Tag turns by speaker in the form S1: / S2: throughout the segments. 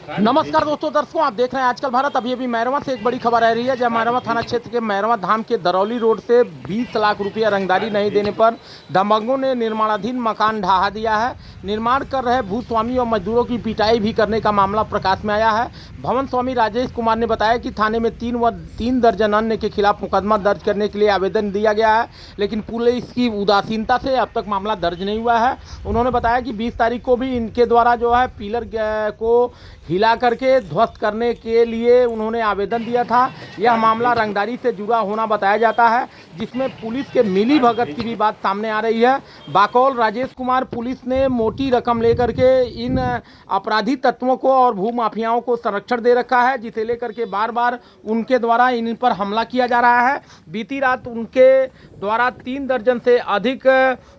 S1: नमस्कार दर्शकों, आप देख रहे हैं आजकल भारत। अभी मैरवा से एक बड़ी खबर आ रही है, जब मैरवा थाना क्षेत्र के मैरवा धाम के दरौली रोड से 20 लाख रुपया रंगदारी नहीं देने पर दबंगों ने निर्माणाधीन मकान ढहा दिया है। निर्माण कर रहे भूस्वामी और मजदूरों की पिटाई भी करने का मामला प्रकाश में आया है। भवन स्वामी राजेश कुमार ने बताया कि थाने में 3 दर्जन अन्य के खिलाफ मुकदमा दर्ज करने के लिए आवेदन दिया गया है, लेकिन पुलिस की उदासीनता से अब तक मामला दर्ज नहीं हुआ है। उन्होंने बताया कि 20 तारीख को भी इनके द्वारा जो है पिलर को हिला करके ध्वस्त करने के लिए उन्होंने आवेदन दिया था। यह मामला रंगदारी से जुड़ा होना बताया जाता है, जिसमें पुलिस के मिली भगत की भी बात सामने आ रही है। बाकौल राजेश कुमार, पुलिस ने मोटी रकम लेकर के इन अपराधी तत्वों को और भूमाफियाओं को संरक्षण दे रखा है, जिसे लेकर के बार बार उनके द्वारा इन पर हमला किया जा रहा है। बीती रात उनके द्वारा 3 दर्जन से अधिक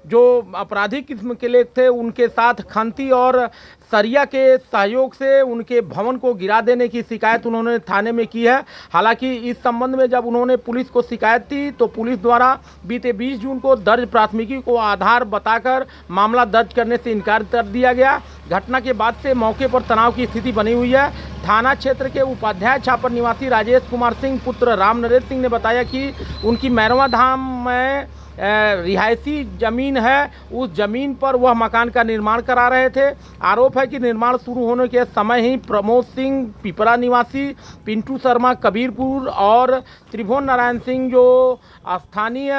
S1: जो अपराधी किस्म के लोग थे, उनके साथ खंती और सरिया के सहयोग से उनके भवन को गिरा देने की शिकायत उन्होंने थाने में की है। हालांकि इस संबंध में जब उन्होंने पुलिस को शिकायत दी तो पुलिस द्वारा बीते 20 जून को दर्ज प्राथमिकी को आधार बताकर मामला दर्ज करने से इनकार कर दिया गया। घटना के बाद से मौके पर तनाव की स्थिति बनी हुई है। थाना क्षेत्र के उपाध्याय छापर निवासी राजेश कुमार सिंह पुत्र राम नरेश सिंह ने बताया कि उनकी मैरवा धाम में रिहायशी जमीन है, उस जमीन पर वह मकान का निर्माण करा रहे थे। आरोप है कि निर्माण शुरू होने के समय ही प्रमोद सिंह पिपरा निवासी, पिंटू शर्मा कबीरपुर और त्रिभुवन नारायण सिंह जो स्थानीय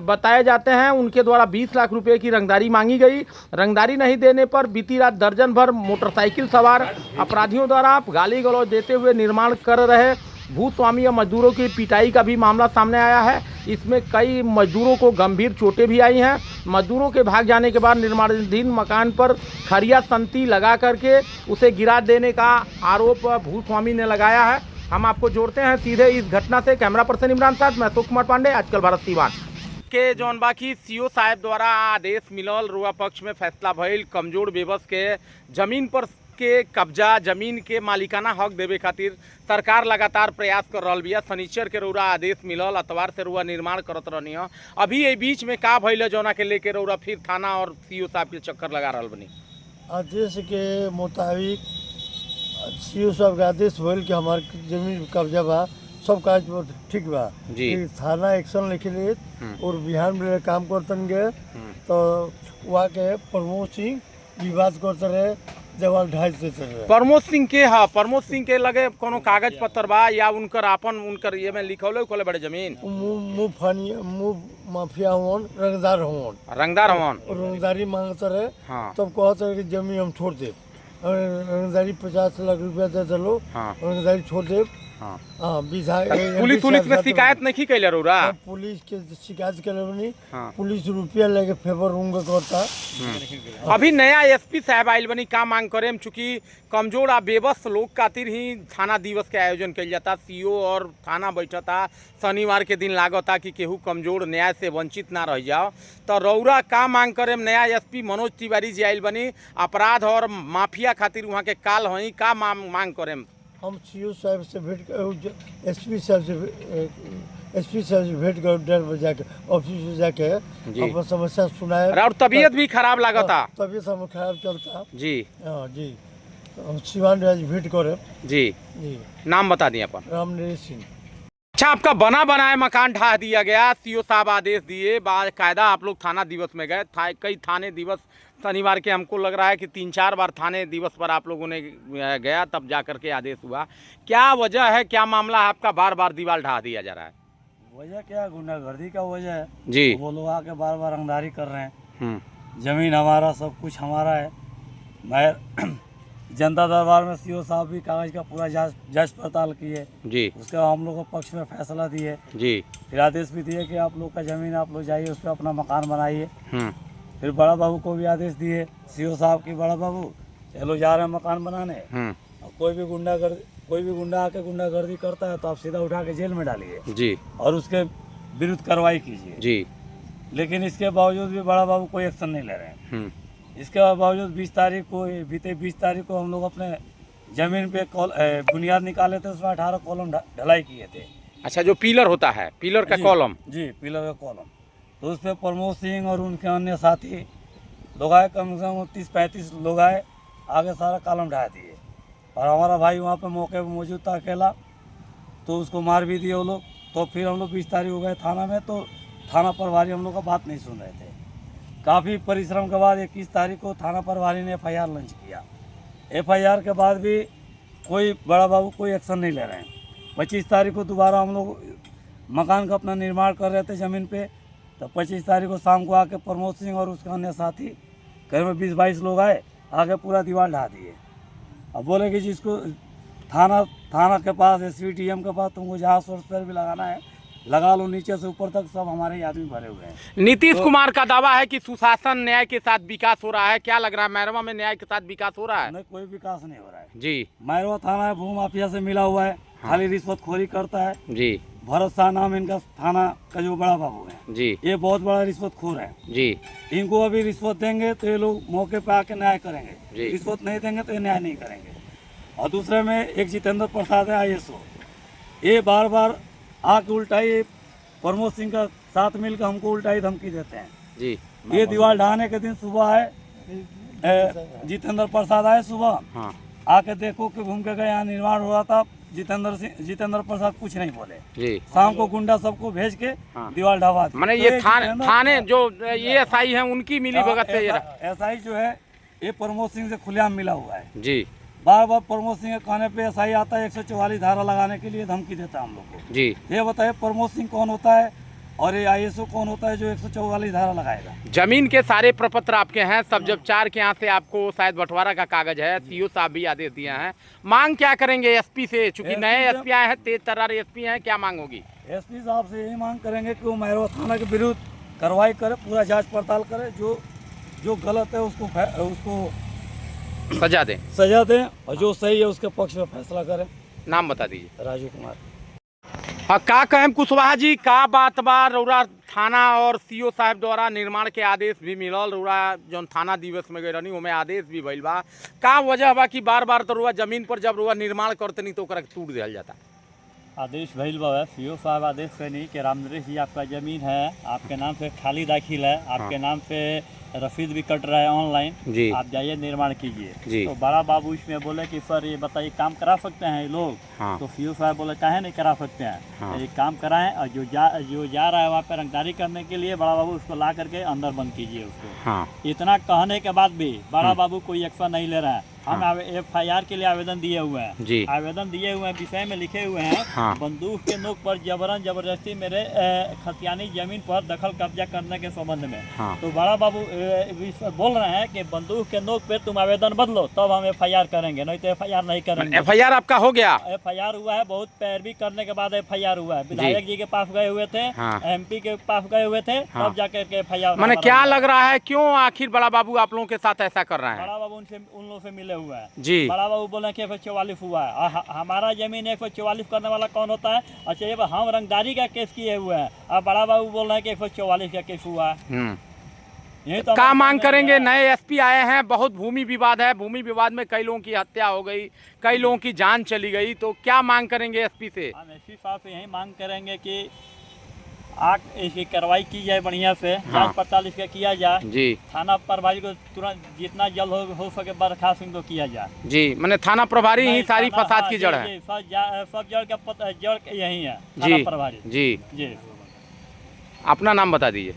S1: बताए जाते हैं, उनके द्वारा 20 लाख रुपए की रंगदारी मांगी गई। रंगदारी नहीं देने पर बीती रात दर्जन भर मोटरसाइकिल सवार अपराधियों द्वारा गाली गलौज देते हुए निर्माण कर रहे भूस्वामी और मजदूरों की पिटाई का भी मामला सामने आया है। इसमें कई मजदूरों को गंभीर चोटें भी आई हैं। मजदूरों के भाग जाने के बाद निर्माणाधीन मकान पर खरिया संती लगा करके उसे गिरा देने का आरोप भूस्वामी ने लगाया है। हम आपको जोड़ते हैं सीधे इस घटना से। कैमरा पर्सन इमरान साथ, मैं अशोक कुमार पांडे, आजकल भारत सीवान के जौन बाकी सीओ साहब द्वारा आदेश मिलल, रुआ पक्ष में फैसला भइल, कमजोर बेबस के जमीन पर के कब्जा, जमीन के मालिकाना हक देवे खातिर सरकार लगातार प्रयास कर रहा बिया। शनिचर के रौरा आदेश मिलल, अतवार से रुआ निर्माण करत रहनी है। अभी ये बीच में का भइल जौना के लेके रौरा फिर थाना और सीओ साहब के चक्कर लगा रहा बनी?
S2: आदेश के मुताबिक सीओ साहब के आदेश भइल कि हमार जमीन कब्जा बा, सब काज ठीक बा जी। थाना एक्शन लिखे लिए और बिहार में काम करतन गए तो वहाँ के प्रमोद सिंह विवाद करते रहे, देवाल ढाई देते रहे।
S1: प्रमोद सिंह के हाँ, प्रमोद सिंह के लगे कोनो कागज पत्र बा या उनकर आपन उनकर ये में लिखौले खोले बड़े जमीन
S2: मुँह माफिया होन, रंगदार होन रंगदारी मांगते रहे। हाँ। तब कहते रहे कि जमीन हम छोड़ दे, रंगदारी 50 लाख रुपया दे दलो। हाँ। रंगदारी छोड़ दे। हाँ। पुलिस
S1: में शिकायत नहीं कैले रौरा?
S2: पुलिस के शिकायत करे। हाँ। पुलिस रुपया लेके फेवर रूम करता।
S1: अभी नया एसपी साहब आयल बनी, का मांग करें? चूंकि कमजोर आ बेबस लोग खातिर ही थाना दिवस के आयोजन किया जाता। सीओ और थाना बैठता, शनिवार के दिन लागता कि केहू कमजोर न्याय से वंचित ना रह जाओ। तो रौरा का मांग करें? नया एसपी मनोज तिवारी जी आयल बनी, अपराध और माफिया खातिर वहाँ के काल हई, का मांग करें?
S2: हम सीओ साहब से भेंट कर, एसपी साहब से भेंट कर, डर बजा के ऑफिस में जाके अपना समस्या सुनाए।
S1: और तबीयत भी खराब लागता?
S2: तबीयत हम खराब चलता
S1: जी।
S2: हाँ जी, हम सिवान राज भेंट करे जी।
S1: जी, नाम बता दिए अपन?
S2: राम नरेश सिंह।
S1: अच्छा, आपका बना बनाया मकान ढा दिया गया, सीओ साहब आदेश दिए, बाकायदा आप लोग थाना दिवस में गए। कई थाने दिवस शनिवार के हमको लग रहा है कि 3-4 बार थाने दिवस पर आप लोगों ने गया, तब जा कर के आदेश हुआ। क्या वजह है, क्या मामला है आपका? बार बार दीवार ढा दिया जा रहा है।
S3: वजह क्या, गुंडागर्दी का वजह है
S1: जी।
S3: वो लोग आके बार बार रंगदारी कर रहे हैं। जमीन हमारा, सब कुछ हमारा है। मैं जनता दरबार में सीओ साहब भी कागज का पूरा जांच पड़ताल किए जी। उसका हम लोग को पक्ष में फैसला दिए जी। फिर आदेश भी दिए कि आप लोग का जमीन आप लोग जाइए, उस पर अपना मकान बनाइए। फिर बड़ा बाबू को भी आदेश दिए सीओ साहब की, बड़ा बाबू चलो जा रहे हैं मकान बनाने, और कोई भी गुंडा आके गुंडागर्दी करता है तो आप सीधा उठा के जेल में डालिए जी, और उसके विरुद्ध कार्रवाई कीजिए जी। लेकिन इसके बावजूद भी बड़ा बाबू कोई एक्शन नहीं ले रहे हैं। इसके बावजूद 20 तारीख को, बीते 20 तारीख को हम लोग अपने जमीन पे बुनियाद निकाले थे, उसमें 18 कॉलम ढलाई किए थे।
S1: अच्छा, जो पिलर होता है, पिलर का कॉलम
S3: जी, पिलर का कॉलम, तो उस पर प्रमोद सिंह और उनके अन्य साथी लोग आए, कम से कम 30-35 लोग आए, आगे सारा कॉलम ढा दिए। और हमारा भाई वहाँ पे मौके पर मौजूद था अकेला, तो उसको मार भी दिए वो लोग। तो फिर हम लोग 20 तारीख हो गए थाना में, तो थाना प्रभारी हम लोग का बात नहीं सुन रहे थे। काफ़ी परिश्रम के बाद 21 तारीख को थाना प्रभारी ने FIR लॉन्च किया। FIR के बाद भी कोई बड़ा बाबू कोई एक्शन नहीं ले रहे हैं। 25 तारीख को दोबारा हम लोग मकान का अपना निर्माण कर रहे थे ज़मीन पे, तो 25 तारीख को शाम को आके प्रमोद सिंह और उसका अन्य साथी करीब में 20-22 लोग आए, आके पूरा दीवार ढा दिए। अब बोले कि जिसको थाना के पास SPDM के पास तुमको जहाँ सोर्स पर भी लगाना है लगा लो, नीचे से ऊपर तक सब हमारे ही आदमी भरे हुए हैं।
S1: नीतीश कुमार का दावा है कि सुशासन न्याय के साथ विकास हो रहा है, क्या लग रहा है मैरवा में न्याय के साथ विकास हो रहा है?
S3: नहीं, कोई विकास नहीं हो रहा है
S1: जी।
S3: मैरवा थाना है भू माफिया से मिला हुआ है, खाली रिश्वतखोरी करता है
S1: जी।
S3: भरत शाह नाम इनका थाना का जो बड़ा बाबू है
S1: जी।
S3: ये बहुत बड़ा रिश्वतखोर है
S1: जी।
S3: इनको अभी रिश्वत देंगे तो ये लोग मौके पे आके न्याय करेंगे,
S1: जी।
S3: रिश्वत नहीं देंगे तो ये न्याय नहीं करेंगे। और दूसरे में एक जितेंद्र प्रसाद है ISO, ये बार बार आके उल्टाई प्रमोद सिंह का साथ मिलकर हमको उल्टाई धमकी देते हैं जी। ये दीवार ढहाने के दिन सुबह है जितेंद्र प्रसाद आए सुबह, हाँ। आके देखो कि घूम के गए यहाँ निर्माण हो रहा था, जितेंद्र प्रसाद कुछ नहीं बोले जी। शाम को गुंडा सबको भेज के हाँ। दीवार ढहा दी।
S1: मैंने ये थाने जो ये SI है उनकी मिली भगत से
S3: SI जो है ये प्रमोद सिंह से खुलेआम मिला हुआ है जी। बार बार प्रमोद सिंह के कहने पे SI आता है 144 धारा लगाने के लिए धमकी देता है हम लोग को जी। ये बताइए प्रमोद सिंह कौन होता है और ये ISO कौन होता है जो 144 धारा लगाएगा?
S1: जमीन के सारे प्रपत्र आपके हैं सब, जब 4 के यहाँ से आपको शायद बंटवारा का कागज है, CO साहब भी आदेश दिए हैं। मांग क्या करेंगे SP से, चूंकि नए SP आए हैं, तेज तर्रार SP हैं, क्या मांग होगी?
S3: SP साहब से यही मांग करेंगे कि वो मैरवा थाना के विरुद्ध कार्रवाई करे, पूरा जाँच पड़ताल करे, जो गलत है उसको सजा दें और जो सही है उसके पक्ष में फैसला करें।
S1: नाम बता दीजिए।
S3: राजू कुमार।
S1: हाँ, का कहें कुशवाहा जी, का बात बा रउरा थाना और CO साहब द्वारा निर्माण के आदेश भी मिलल, रउरा जौन थाना दिवस में गए रहनी ओमे आदेश भी भइल बा, का वजह बा कि बार बार तो रुआ जमीन पर जब रुआ निर्माण करतनी तो ओकरा टूट दिया जाता?
S4: आदेश भइल बा CO साहब आदेश करनी कि रामनरेश जी आपका ज़मीन है, आपके नाम से खाली दाखिल है, आपके नाम से रसीद भी कट रहा है ऑनलाइन, आप जाइए निर्माण कीजिए। तो बड़ा बाबू इसमें बोले कि सर ये बताइए काम करा सकते हैं ये लोग? हाँ। तो CO साहब बोले काहे नहीं करा सकते हैं? हाँ। तो ये काम कराएं और जो जा रहा है वहाँ पे रंगदारी करने के लिए बड़ा बाबू उसको ला करके अंदर बंद कीजिए उसको। हाँ। इतना कहने के बाद भी बड़ा बाबू कोई एक्शन नहीं ले रहा है। हम FIR के लिए आवेदन दिए हुए हैं, आवेदन दिए हुए हैं, विषय में लिखे हुए हैं हाँ। बंदूक के नोक पर जबरदस्ती मेरे खतियानी जमीन पर दखल कब्जा करने के संबंध में हाँ। तो बड़ा बाबू बोल रहे हैं कि बंदूक के नोक पे तुम आवेदन बदलो तब हम FIR करेंगे, नहीं तो FIR नहीं करेंगे।
S1: FIR आपका हो गया?
S4: FIR हुआ है, बहुत पैरवी करने के बाद FIR हुआ है। विधायक जी के पास गए हुए थे हाँ। MP के पास गए हुए थे हाँ। तब जाकर के FIR।
S1: मैंने क्या लग रहा है क्यों आखिर बड़ा बाबू आप लोगों के साथ ऐसा कर रहे हैं?
S4: बड़ा बाबू उन लोगों से मिले हुआ है
S1: जी।
S4: बड़ा बाबू बोले कि 144 हुआ है, हमारा जमीन 144 करने वाला कौन होता है? अच्छा ये हम रंगदारी का केस किए हुए हैं, अब बड़ा बाबू बोल रहे हैं कि 144 का केस हुआ है।
S1: यही तो क्या मांग करेंगे? नए SP आए हैं, बहुत भूमि विवाद है, भूमि विवाद में कई लोगों की हत्या हो गई, कई लोगों की जान चली गई, तो क्या मांग करेंगे SP से?
S4: हम SP साहब से यही मांग करेंगे कि इसकी कार्रवाई की जाए बढ़िया से, जांच पड़ताल इसका किया जाए जी। थाना प्रभारी को तुरंत जितना जल्द हो सके बर्खास्त इनको किया जाए जी। मैंने थाना प्रभारी ही सारी फसाद की जड़ है, सब जड़ का जड़ यही है थाना प्रभारी जी जी।
S1: अपना नाम बता दीजिए।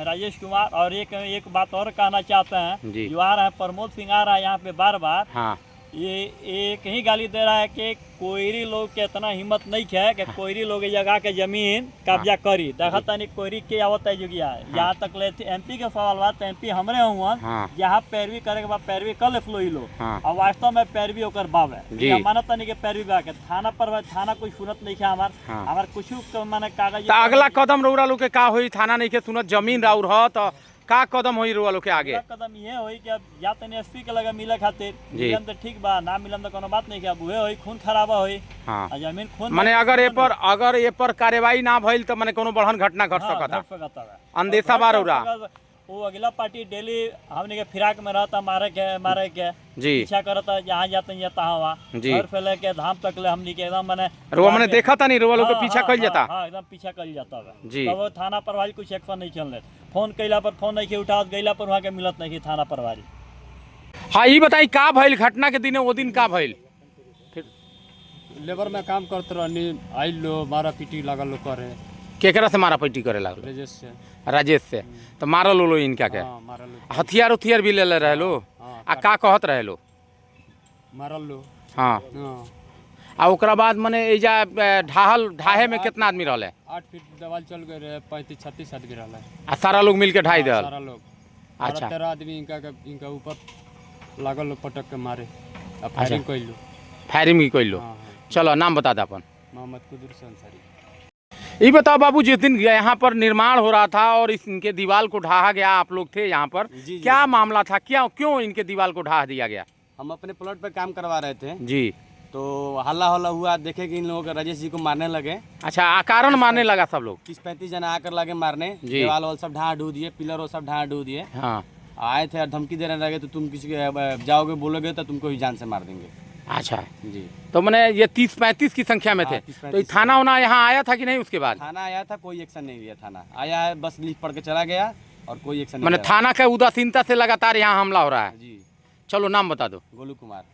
S4: राजेश कुमार। और एक बात और कहना चाहते हैं, जो आ रहा है प्रमोद सिंह आ रहा है यहाँ पे बार बार हाँ। ये एक ही गाली दे रहा है कि कोयरी लोग के इतना हिम्मत नहीं है कि कोयरी लोग जगह के जमीन कब्जा करी। देखा तनी कोयरी के आवत है जो गया यहाँ तक ले MP के सवाल बात MP हमरे हुआ जहाँ पैरवी करे के बाद पैरवी कर ले फ्लो लो और वास्तव में पैरवी होकर बाब है माना तनी के पैरवी बा के थाना पर थाना कोई सुनत नहीं है हमार कुछ माने कागज।
S1: अगला कदम रउरा लोग के का होई? थाना नहीं के सुनत, जमीन राउर हो तो का कदम होई रुआ लोग के आगे?
S4: कदम ये होई कि अब या तनी SP के लगा मिले खातिर मिलन तो ठीक बा, ना मिलन तो कोनो बात नहीं के, अब हुए होई खून खराबा होई हाँ। जमीन खून
S1: माने अगर ए पर कार्यवाही ना भइल तो माने कोनो बढ़न घटना घट सकता है, अंदेशा बा रउरा।
S4: वो अगला पार्टी डेली हमने के फिराक में रहता मारे के जी, पीछा करता जहाँ जाते हैं तहाँ घर फैले के धाम तक ले हमनी के एकदम मैंने
S1: देखा था नहीं रुआ लोग के पीछा कर जाता
S4: एकदम पीछा कर जाता है जी। तब थाना प्रभारी कुछ एक्शन नहीं चल रहे, फोन कैला पर फोन नहीं उठा, गैला पर वहाँ के मिलत नहीं थाना प्रभारी।
S1: हाँ ये बताई का भइल घटना के दिन? वो दिन का भइल?
S5: लेबर में काम करते रहनी, आई लो मारा पीटी लागल लो करे।
S1: केकरा से मारा पीटी करे लागल?
S5: राजेश से।
S1: राजेश से। तो मारल लो इनका के?
S5: हाँ मारल लो।
S1: हथियार उथियार भी ले ले रहे लो?
S5: हाँ,
S1: आ का कहत रहे लो?
S5: मारल लो।
S1: हाँ।
S5: हाँ।
S1: आ ओकरा बाद मने एजा ढाहे में कितना आदमी रहले?
S5: 8 फीट दवाल चल गए रहे, 35-36 आदमी रहला।
S1: आ सारा लोग मिल के ढाई दल?
S5: सारा लोग।
S1: अच्छा।
S5: 13 आदमी इनका ऊपर लागल लो, पटक के मारे। अब फायरिंग कइलो।
S1: फायरिंग भी कइलो?
S5: हाँ।
S1: चलो नाम बता दे अपन।
S5: मोहम्मद कुदरत अंसारी।
S1: ये बताओ बाबू, जिस दिन यहाँ पर निर्माण हो रहा था और इनके दीवार को ढहा गया, आप लोग थे यहाँ पर, क्या मामला था? क्यों इनके दीवार को ढहा दिया गया?
S6: हम अपने प्लॉट पर काम करवा रहे थे
S1: जी।
S6: तो हल्ला हल्ला हुआ, देखे कि इन लोगों के राजेश जी को मारने लगे।
S1: अच्छा, कारण मारने लगा सब लोग?
S6: 30-35 जना आकर लगे मारने। दीवाल वाल सब ढहा ढू दिए, पिलर वो सब ढहा ढू दिए।
S1: हाँ।
S6: आए थे और धमकी देने लगे, तो तुम किसी के जाओगे बोलोगे तो तुमको ही जान से मार देंगे।
S1: अच्छा
S6: जी।
S1: तो मैंने ये 30-35 की संख्या में थे? तो ये थाना वाना यहाँ आया था कि नहीं उसके बाद?
S6: थाना आया था, कोई एक्शन नहीं लिया। थाना आया है, बस लिख पढ़ के चला गया और कोई एक्शन नहीं
S1: मैंने
S6: लिया।
S1: थाना का उदासीनता से लगातार यहाँ हमला हो रहा है?
S6: जी।
S1: चलो नाम बता दो।
S6: गोलू कुमार।